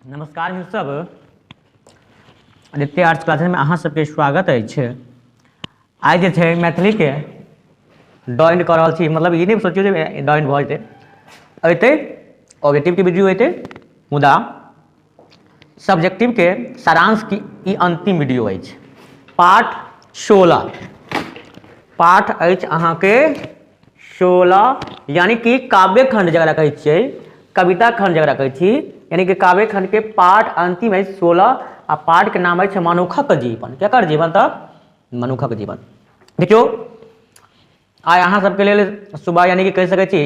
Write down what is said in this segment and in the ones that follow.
नमस्कार मित्र सब, Aditya arts class में अहाँ सबके स्वागत है। आइ जे छै मैथिली के ड्राइंग कर रहा छी, मतलब ये नहीं सोचियो जे ड्राइंग भ जेतै, अयतै ऑब्जेक्टिव के वीडियो अयतै, मुदा सब्जेक्टिव के सारांश की ई अंतिम वीडियो अछि। पाठ 16 पाठ अछि अहाँ के 16, यानी कि काव्य खंड जकरा कहै छियै, कविता खंड जकरा कहै छी, यानी कि काव्य खंड के पाठ अंतिम है 16 आ पाठ के नाम है मनुखक जीवन। केकर जीवन? तो मनुखक जीवन। देखियो आइ अहाँ सबके लेल सुबह यानी कि कहि सकै छी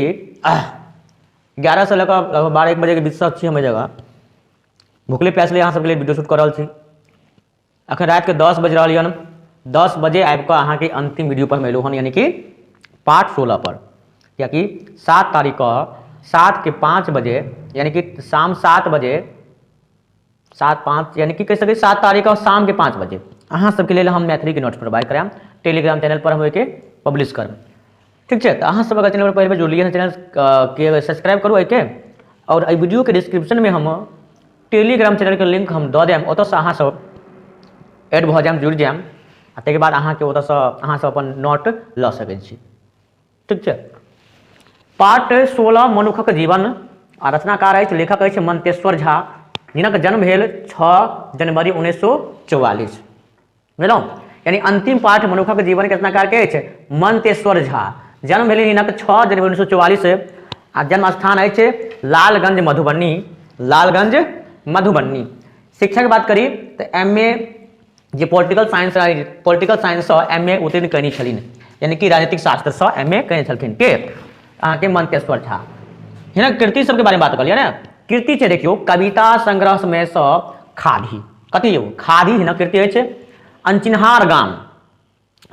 11 से लेकर 12-1 बजे के बीच छी हम जगह भूखले प्यासले अहाँ सबके लिए वीडियो शूट कर रहा छी। अखन रात के 10 बज रहा हन, 10 बजे आबि कऽ अहाँ के अंतिम वीडियो पर मिलू हन, यानी कि पाठ 16 पर, कियाकि 7 तारीख को 7 के 5 बजे यानी कि शाम 7 बजे 7-5 यानी कि कह सके 7 तारीख को शाम के 5 बजे अहाँ सबके लिए हम मैथिली के नोट्स प्रोवाइड कराएम। टेलीग्राम चैनल पर हम एक पब्लिश करब, ठीक है। तो अहाँ सब अगर चैनल पर पहले जुड़लिए चैनल के सब्सक्राइब करू एके, और एहि वीडियो के डिस्क्रिप्शन में हम टेलीग्राम चैनल के लिंक हम दऽ देम, ओतऽ से अहाँ सब एड भऽ जाएम, जुड़ि जाएम, आ ताहिके बाद अहाँ के ओतऽ से अहाँ सब अपन नोट लऽ सकै छी, ठीक है। पाठ 16 मनुखक जीवन आ रचनाकार अछि, लेखक अछि मंतेश्वर झा, जिनक जन्म भेल 6 जनवरी 1944, बुझलहुँ। यानी अंतिम पाठ मनुखक जीवन के रचनाकार के अछि मंतेश्वर झा। जन्म भेल हिनक 6 जनवरी 1944 आ जन्म स्थान अछि लालगंज मधुबनी, लालगंज मधुबनी। शिक्षा के बात करी तो MA जे पॉलिटिकल साइंस से MA उत्तीर्ण कयने छलिन, यानी कि राजनीतिक शास्त्र से MA कयने छलखिन के अहाँ के मंतेश्वर झा। हिनक कृति सबके बारे में बात करिए ना। कृति छै देखियो कविता संग्रह में से खादी, कथी यौ खादी हिनक कृति अछि। अनचिन्हार गाम,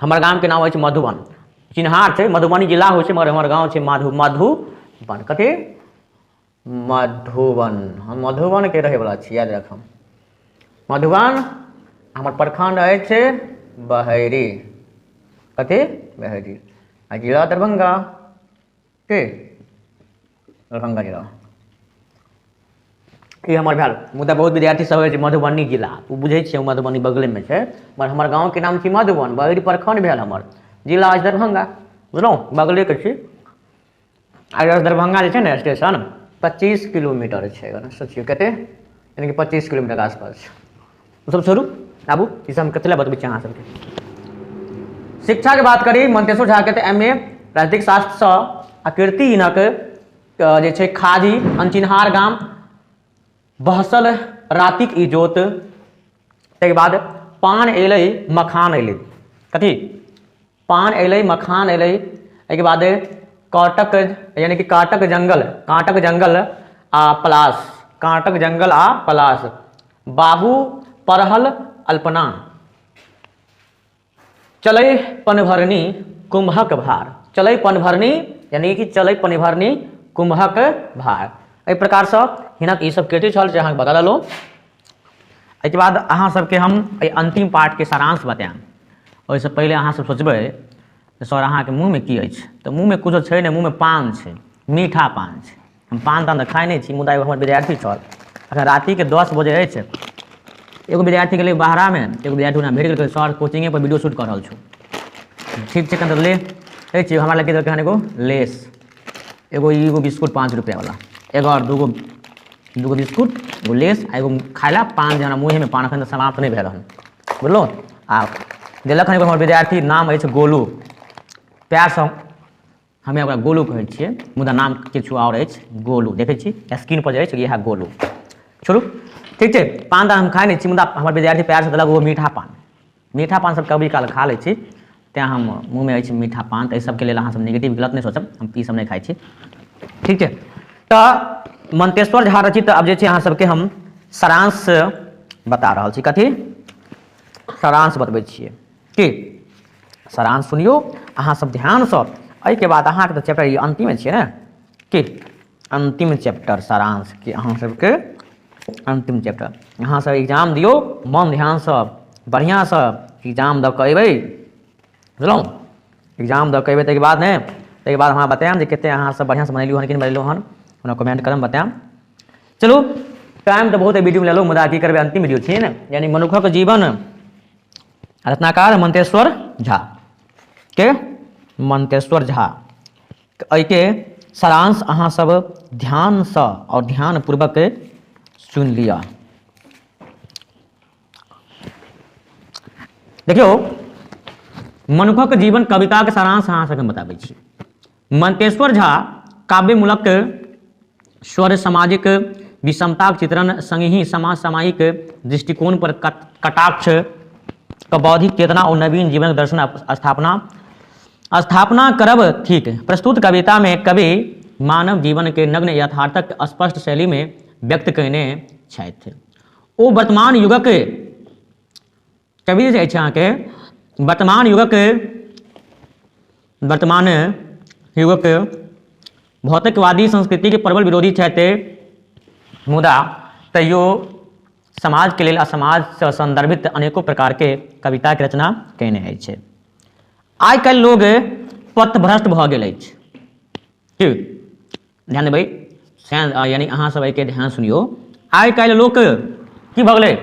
हमर गाम के नाम अछि मधुबन, चिन्हार छै मधुबनी जिला होइ छै, मगर हमर गाँव छै मधुबन, कथी मधुबन। हम मधुबन के रहे वाला छी, याद रखब। मधुबन हमर प्रखंड अछि बहेरी, कथी बहेरी, आ जिला दरभंगा के दरभंगा जिला। ये हमर भेल, मुदा बहुत विद्यार्थी सब है मधुबनी जिला, वो बुझे छे मधुबनी बगले में है, मगर हमर गाँव के नाम छी मधुबन, बहेरी प्रखंड भेल, हमर जिला अछि दरभंगा, बुझलहुँ बगले के छी। अगर दरभंगा जे छै ने स्टेशन 25 किलोमीटर छै, सोचियो कते, यानी कि 25 किलोमीटर के आसपास छै। ओ सब छोड़ू, आबू ई सब हम कते बतबै छी अहाँ सबके। शिक्षा के बात करी मंतेश्वर झा के MA राजनीतिक शास्त्र से, आ कीर्ति हिनक जे छै खादी, अनचिन्हार गाम, बहसल रातिक इजोत, ताहिके बाद पान एलै मखान एलै, कथी पान एलै मखान एलै, एहिके बाद काटक यानी कि काटक जंगल आ पलास, काटक जंगल आ पलास, बाबू परहल अल्पना, चलै पनभरनी कुम्भक भार, चलै पनभरनी यानी कि चलै पनभरनी कुम्भक भार। एहि प्रकार से हिनक ई सब कृति छल जे अहाँके बता देलहुँ। एहिके बाद अहाँ सबके हम एहि अंतिम पाठ के सारांश बताएम। ओहिसँ पहिले अहाँ सब सोचबै सर अहाँके मुँह में की अछि, तऽ मुँह में कुछो छै नहि, मुँह में पान छै, मीठा पान छै। हम पान तान तऽ खाइ नहि छी, मुदा एगो हमर विद्यार्थी छल, अखन राति के 10 बजे अछि, एगो विद्यार्थी गेलै बाहरा में, एगो विद्यार्थी हमरा भेट गेल, सर कोचिंगे पर वीडियो शूट कर रहल छौ, ठीक छै कनि ले छी, हमरा लगे देलकै हन एगो लेस, एगो बिस्कुट 5 रुपया वाला, एगो और दूगो बिस्कुट, एगो लेस, आ एगो खाय ला पान, जे हमरा मुँहे में पान अखन समाप्त नहीं भेल हन, बुझलहुँ। आ देलक हन एगो हमर विद्यार्थी, नाम अछि गोलू, प्यार से हमे ओकरा गोलू कहै छियै, मुदा नाम किछु और अछि, गोलू, देखै छी स्क्रीन पर जे अछि इएह गोलू, छोड़ू ठीक छै। पान तऽ हम खाइ नहि छी, मुदा हमर विद्यार्थी प्यार से देलक वो मीठा पान सब कभी काल खा लै छी, तेँ हम मुँह में अछि मीठा पान, तऽ एहि सबके लेल अहाँ सब नेगेटिव गलत नहीं सोचब, हम ई सब नहीं खाइ छी, ठीक छै। तऽ मंतेश्वर झा रचित अब जे छै अहाँ सबके हम सारांश बता रहल छी, कथी सारांश बतबै छियै कि सारांश सुनियो अहाँ सब ध्यान से। एहिके बाद अहाँके तऽ चैप्टर अंतिम छियै ने, कि अंतिम चैप्टर सारांश कि अहाँ सबके अंतिम चैप्टर, अहाँ सब एग्जाम दियो मन ध्यान से, बढ़िया से एग्जाम दऽ कऽ अयबै, बुझलहुँ। एग्जाम दऽ कऽ अयबै ताहिके बाद ने, ताहिके बाद हमरा बतायब जे कतेक अहाँ सब बढ़िया से बनेलियो हन कि नहीं बनेलियो हन, हमरा कमेंट करम बतायब। चलू टाइम तो बहुत वीडियो में ले लो, मुदा की करबे अंतिम वीडियो छै ने, यानी मनुखक जीवन रत्नाकर मंतेश्वर झा के मंतेश्वर झा एहिके सारांश अहाँ सब ध्यान से और ध्यान पूर्वक सुन लिया। देखियो मनुखक जीवन कविता के सारांश अहाँ सबके बताबै छी। मंतेश्वर झा काव्य मूलक स्वर सामाजिक विषमताक चित्रण संगहि समाज सामायिक दृष्टिकोण पर कटाक्ष बौद्धिक चेतना और नवीन जीवन दर्शन स्थापना करब ठीक। प्रस्तुत कविता में कवि मानव जीवन के नग्न यथार्थक स्पष्ट शैली में व्यक्त कयने छथि। ओ वर्तमान युगक कवि जे अछि अहाँके वर्तमान युगक भौतिकवादी संस्कृति के प्रबल विरोधी छथि, मुदा तैयो समाज के लेल आ समाज से संदर्भित अनेकों प्रकार के कविता के रचना कयने अछि। आइ काल्हि लोग पथभ्रष्ट भऽ गेल अछि। की ध्यान देबै, यानी अहाँ सब एहिके ध्यान सुनियो। आइ काल्हि लोक की भऽ गेलै,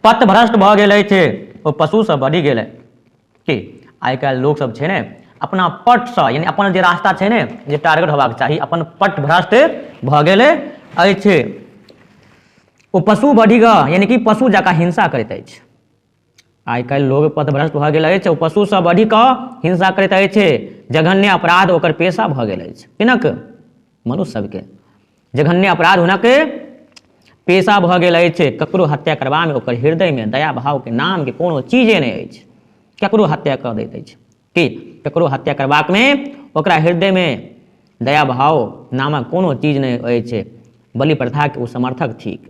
पथभ्रष्ट भऽ गेल अछि, ओ पशु सब बढ़ि गेल की। आइ काल्हि लोक सब छै ने अपना पट से, यानी अपन जे रास्ता छै ने जे टारगेट होबाक चाही, अपन पट भ्रष्ट भऽ गेल अछि। ओ पशु बढ़ि गऽ, यानी कि पशु जकाँ हिंसा करैत अछि। आइ काल्हि लोग पथभ्रष्ट भऽ गेल अछि, ओ पशु सब बढ़ि कऽ हिंसा करैत अछि। जघन्य अपराध ओकर पेशा भऽ गेल अछि। किनक मनुष्य सबके जघन्य अपराध हुनक पेशा भऽ गेल अछि। ककरो हत्या करबामे ओकर हृदय में दया भाव के नाम के कोनो चीजे नहीं अछि। ककरो हत्या कऽ दैत अछि कि ककरो हत्या करबाक में ओकरा हृदय में दया भाव नामक कोनो चीज नहीं अछि। बलि प्रथा के ओ समर्थक थिक।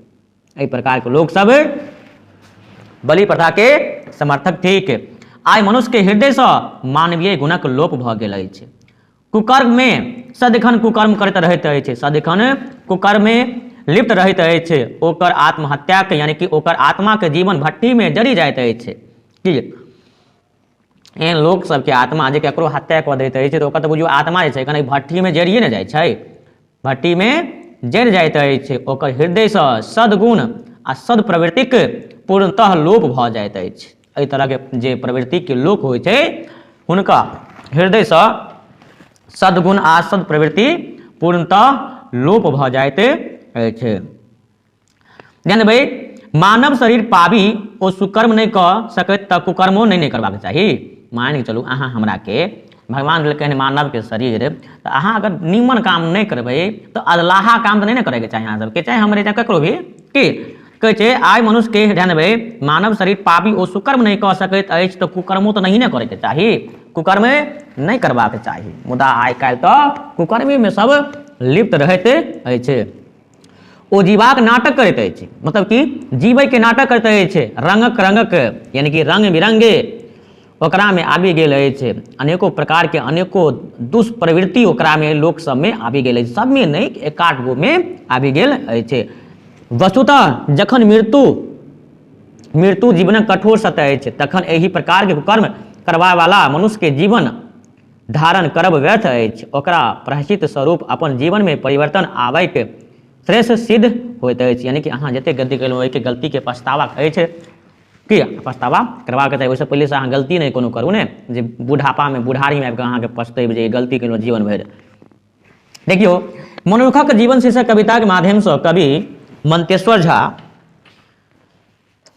एहि प्रकार के लोग सब बलि प्रथा के समर्थक थिक। आइ मनुष्य के हृदय से मानवीय गुणक लोप भऽ गेल अछि। कुकर्म में सदिखन कुकर्म करैत रहैत अछि, सदिखन कुकर्म में लिप्त रहैत अछि। ओकर आत्महत्या के, यानी कि ओकर आत्मा के जीवन भट्ठी में जरि जाइत अछि। की एहन लोक सबके आत्मा जे ककरो हत्या कऽ दैत अछि तऽ ओकर तऽ बुझियौ आत्मा जे छै कनि भट्ठी में जरिए ने जाइ छै, भट्ठी में जरि जाइत अछि। ओकर हृदय से सद्गुण आ सद्प्रवृत्तिक पूर्णतः लोप भऽ जाइत अछि। एहि तरह के जे प्रवृत्ति के लोक होइ छै हुनका हृदय से सद्गुण आ सद्प्रवृत्ति पूर्णतः लोप भऽ जाइत अछि। ध्यान देबै, मानव शरीर पाबी ओ सुकर्म नहीं कऽ सकैत तऽ कुकर्मो नहीं करबाक चाही। मान के चलू अहाँ हमरा के भगवान देलकनि मानव के शरीर, तो अहाँ अगर नीमन काम नहीं करबै तो अधलाहा काम तो नहीं करे के चाही अहाँ सबके, चाहे हमरे चाहे ककरो भी। की कहै छै आइ मनुष्य के ध्यान देबै, मानव शरीर पापी ओ सुकर्म नहीं कऽ सकैत अछि तो कुकर्मो तो नहीं ने करे के चाही, कुकर्म नहीं करबाक चाही। मुदा आइ काल्हि तो कुकर्मी में सब लिप्त रहैत अछि। ओ जीवाक नाटक करैत अछि, मतलब कि जीवै के नाटक करैत अछि। रंगक यानी कि रंग बिरंगे ओकरा में आबि गेल अछि। अनेको प्रकार के अनेको दुष्प्रवृत्ति ओकरा में लोक सब में आबि गेल अछि। सब में नहीं, एकाध गो में आबि गेल अछि। वस्तुतः जखन मृत्यु जीवनक कठोर सत्य अछि तखन एहि प्रकार के कर्म करबा वाला मनुष्य के जीवन धारण करब व्यर्थ अछि। ओकरा प्रायश्चित स्वरूप अपन जीवन में परिवर्तन आबय के श्रेष्ठ सिद्ध होइत अछि। यानी कि अहाँ जते गलती केलहुँ ओहिके गलती के पछतावा अछि, कि पछतावा करबाक चाही। ओहिसँ पहिले से अहाँ गलती नहीं कोनो करू ने, जे बुढ़ापा में बुढ़ारी में आबि कऽ अहाँके पछतेब जे गलती केलहुँ जीवन भरि। देखियो मनुखक जीवन शीर्षक कविता के माध्यम से कवि मंतेश्वर झा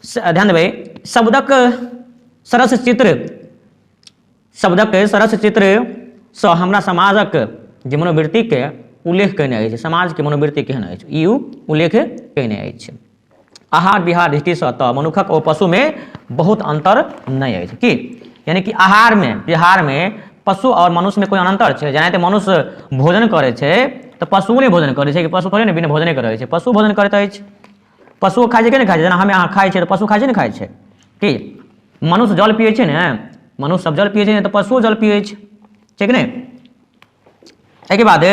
ध्यान देबै शब्दक सरस चित्र से हमरा समाजक जे मनोवृत्ति के उल्लेख कयने अछि, समाज के मनोवृत्ति केहन अछि ई उल्लेख कयने अछि। आहार विहार दृष्टि से तऽ मनुखक ओ पशु में बहुत अंतर नहीं अछि। की यानी कि आहार में विहार में पशु और मनुष्य में कोई अंतर छै। जेनाहिते मनुष्य भोजन करै छै तऽ पशु नहीं भोजन करै छै, कि पशु थोड़े ने बिना भोजने करै छै, पशु भोजन करैत अछि। पशु खाइ छै कि नहीं खाइ छै, जेना हमें अहाँ खाइ छै तऽ पशु खाइ छै नहीं खाइ छै। कि मनुष्य जल पियै छै ने, मनुष्य सब जल पियै छै तऽ पशुओ जल पियै छै, ठीक नहीं। एहिके बाद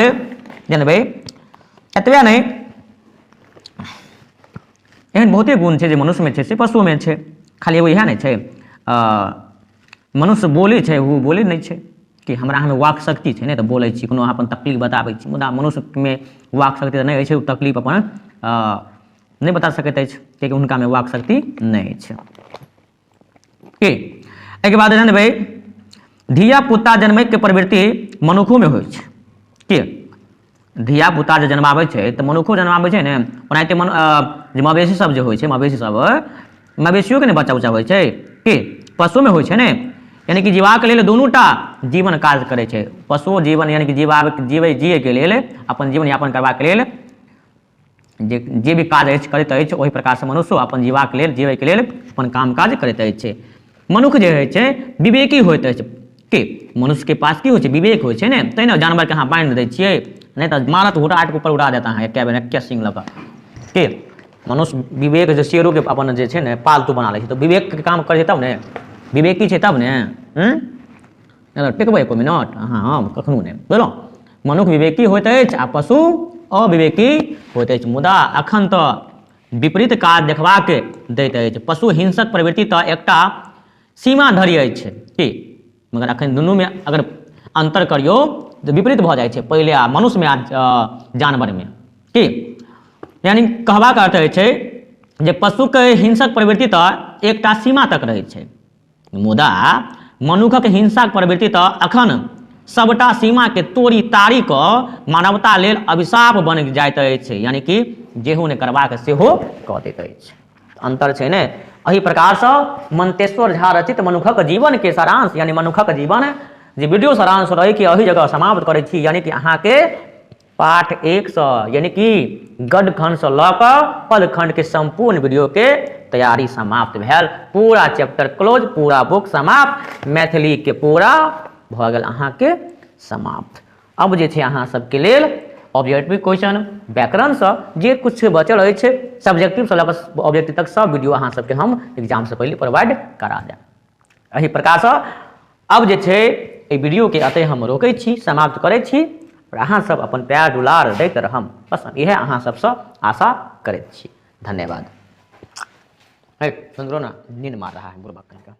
जानबै एतबे नहीं, एहन बहुते गुण छै जे मनुष्य में छै से पशु में छै। खाली एगो इएह नहीं छै मनुष्य बोलै छै ओ बोलै नहीं छै, कि हमरा हमें वाक शक्ति छै ने तऽ बोलै छी, कोनो अपन तकलीफ बताबै छी। मुदा मनुष्य में वाक शक्ति तऽ नहीं होइ छै, ओ तकलीफ अपन नहीं बता सकैत अछि कियाकि हुनकामे वाक शक्ति नहि छै। के एहिके बाद जानबै धिया पुता जन्मैके प्रवृत्ति मनुखोमे होइ छै। के धिया पुता जे जन्माबै छै तऽ मनुखो जन्माबै छै ने, ओनाहिते जे मवेशी सब जे होइ छै, मवेशी सब मवेशियोके ने बच्चा उच्चा होइ छै, कि पशुमे होइ छै ने, यानी कि जीवाके लेल दुनूटा जीवन काज करै छै। पशु जीवन यानी कि जियैके लेल, अपन जीवन यापन करबाके लेल जे भी काज अछि करैत अछि, ओहि प्रकारसँ मनुष्य अपन जीवाके लेल, जीवैके लेल अपन काम काज करैत अछि। मनुष्य जे होइ छै विवेकी होइत अछि। कि मनुष्यके पास की होइ छै, विवेक होइ छै ने, तै ने जानवरके अहाँ बान्हि दै छियै, नहीं तो मारत हुटाट ऊपर उड़ा देता है एके सिंह लऽ कऽ। कि मनुष्य विवेक जे शेरोके अपन जे छै ने पालतू बना लै छै, तऽ विवेकके काम करै छै तब ने, विवेकी छै तब ने। टेकबै एको मिनट अहाँ कखनो नहि बुझलहुँ। मनुष्य विवेकी होइत अछि आ पशु अविवेकी होइत अछि। मुदा अखन तऽ विपरीत काज देखबाक दैत अछि। पशु हिंसक प्रवृत्ति तऽ एकटा सीमा धरि अछि कि, मगर अखन दुनूमे अगर अंतर करियौ तऽ विपरीत भऽ जाइ छै, पहिले आ मनुष्यमे आ जानवरमे। कि यानी कहबाक अर्थ होइ छै जे पशुके हिंसक प्रवृत्ति तऽ एकटा सीमा तक रहै छै, मुदा मनुखक हिंसाक प्रवृत्ति तऽ अखन सबटा सीमाके तोड़ि ताड़ि कऽ मानवता लेल अभिशाप बनि जाइत अछि, यानी कि जेहो नहि करबाक सेहो कऽ दैत अछि। अंतर छै ने। एहि प्रकारसँ मंतेश्वर झा रचित मनुखक जीवनके सारांश यानी मनुखक जीवन जे वीडियो सारांश रहै कि एही जगह समाप्त करै छी, यानी कि अहाँके पाठ 100 यानी कि गद्य खंडसँ लऽ कऽ पद खंडके संपूर्ण वीडियोके तैयारी समाप्त भेल। पूरा चैप्टर क्लोज, पूरा बुक समाप्त, मैथिलीके पूरा भऽ गेल अहाँके समाप्त। अब जे छै अहाँ सबके लेल ऑब्जेक्टिव क्वेश्चन व्याकरणसँ जे किछु बचल अछि सब्जेक्टिवसँ लऽ कऽ ऑब्जेक्टिव तक सब वीडियो अहाँ सबके हम एग्जामसँ पहिले प्रोवाइड करा देब। एहि प्रकारसँ अब जे छै एहि वीडियोके एतहि हम रोकै छी, समाप्त करै छी, और अहाँ सब अपन प्यार दुलार दैत रहम, बस इएह अहाँ सबसँ आशा करैत छी। धन्यवाद। सुन लो ना, नींद मार रहा है बुढ़बा कहीं का।